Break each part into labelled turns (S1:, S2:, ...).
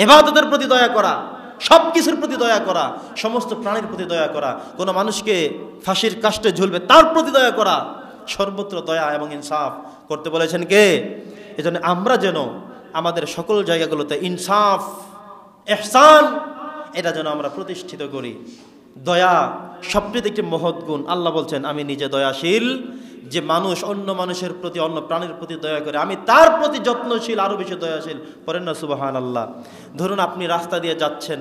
S1: ইবাদতের প্রতি দয়া করা, সব কিছুর প্রতি দয়া করা, সমস্ত প্রাণীর প্রতি দয়া করা, কোনো মানুষকে ফাঁসির কাস্টে ঝুলবে তার প্রতি দয়া করা, সর্বত্র দয়া এবং ইনসাফ করতে বলেছেন কে? এজন্য আমরা যেন আমাদের সকল জায়গাগুলোতে ইনসাফ, ইহসান, এটা যেন আমরা প্রতিষ্ঠিত করি। দয়া সবচেয়ে একটি মহৎ গুণ। আল্লাহ বলছেন, আমি নিজে দয়াশীল। যে মানুষ অন্য মানুষের প্রতি, অন্য প্রাণীর প্রতি দয়া করে, আমি তার প্রতি যত্নশীল, আরো বেশি দয়াশীল। পড়েন না সুবহানাল্লাহ। ধরুন আপনি রাস্তা দিয়ে যাচ্ছেন,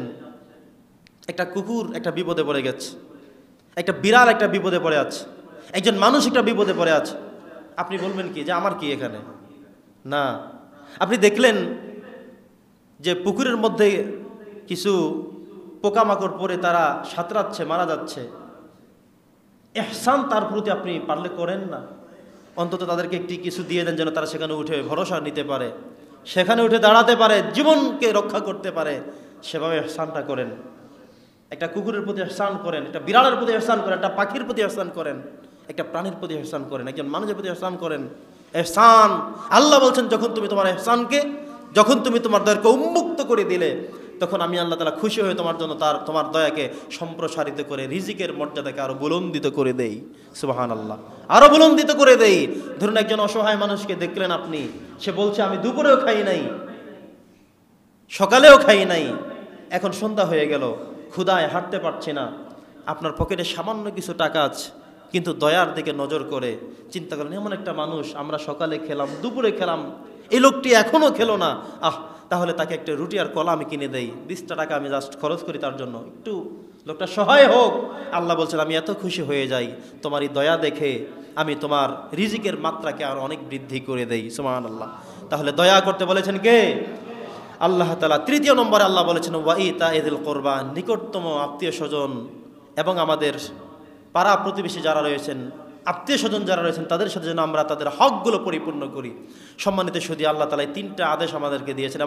S1: একটা কুকুর একটা বিপদে পড়ে গেছে, একটা বিড়াল একটা বিপদে পড়ে আছে, একজন মানুষ একটা বিপদে পড়ে আছে। আপনি বলবেন কি যে আমার কি এখানে? না, আপনি দেখলেন যে পুকুরের মধ্যে কিছু পোকামাকড় পড়ে তারা সাঁতরাচ্ছে, মারা যাচ্ছে, ইহসান তার প্রতি আপনি পারলে করেন না? অন্তত তাদেরকে একটি কিছু দিয়ে দেন যেন তারা সেখানে উঠে ভরসা নিতে পারে, সেখানে উঠে দাঁড়াতে পারে, জীবনকে রক্ষা করতে পারে। সেভাবে ইহসানটা করেন। একটা কুকুরের প্রতি ইহসান করেন, একটা বিড়ালের প্রতি ইহসান করেন, একটা পাখির প্রতি ইহসান করেন, একটা প্রাণীর প্রতি ইহসান করেন, একজন মানুষের প্রতি ইহসান করেন। ইহসান, আল্লাহ বলছেন, যখন তুমি তোমার ইহসানকে, যখন তুমি তোমার দয়াকে উন্মুক্ত করে দিলে, তখন আমি আল্লাহ তাআলা খুশি হয়ে তোমার জন্য তোমার দয়াকে সম্প্রসারিত করে রিজিকের মর্যাদাকে আরো বুলন্দিত করে দেই। সুবহানাল্লাহ, আরো বুলন্দিত করে দেই। ধরুন একজন অসহায় মানুষকে দেখলেন আপনি, সে বলছে আমি দুপুরেও খাই নাই, সকালেও খাই নাই, এখন সন্ধ্যা হয়ে গেল, ক্ষুধায় হাঁটতে পারছি না। আপনার পকেটে সামান্য কিছু টাকা আছে, কিন্তু দয়ার দিকে নজর করে চিন্তা করেন, এমন একটা মানুষ, আমরা সকালে খেলাম, দুপুরে খেলাম, এই লোকটি এখনো খেলো না, তাহলে তাকে একটা রুটি আর কলা আমি কিনে দেই, 20টা টাকা আমি জাস্ট খরচ করি তার জন্য, একটু লোকটা সহায় হোক। আল্লাহ বলছেন, আমি এত খুশি হয়ে যাই তোমার এই দয়া দেখে, আমি তোমার রিজিকের মাত্রাকে আর অনেক বৃদ্ধি করে দেই। সুবহানাল্লাহ। তাহলে দয়া করতে বলেছেন কে? আল্লাহ তাআলা। তৃতীয় নম্বরে আল্লাহ বলেছেন, ওয়াইতা ইযিল কুরবা, নিকটতম আত্মীয় স্বজন এবং আমাদের পাড়া প্রতিবেশী যারা রয়েছেন, আত্মীয় স্বজন যারা রয়েছেন, তাদের সাথে যেন আমরা তাদের হকগুলো পরিপূর্ণ করি। সম্মানিত সুধী, আল্লাহ তাআলা 3টা আদেশ আমাদেরকে দিয়েছেন এবং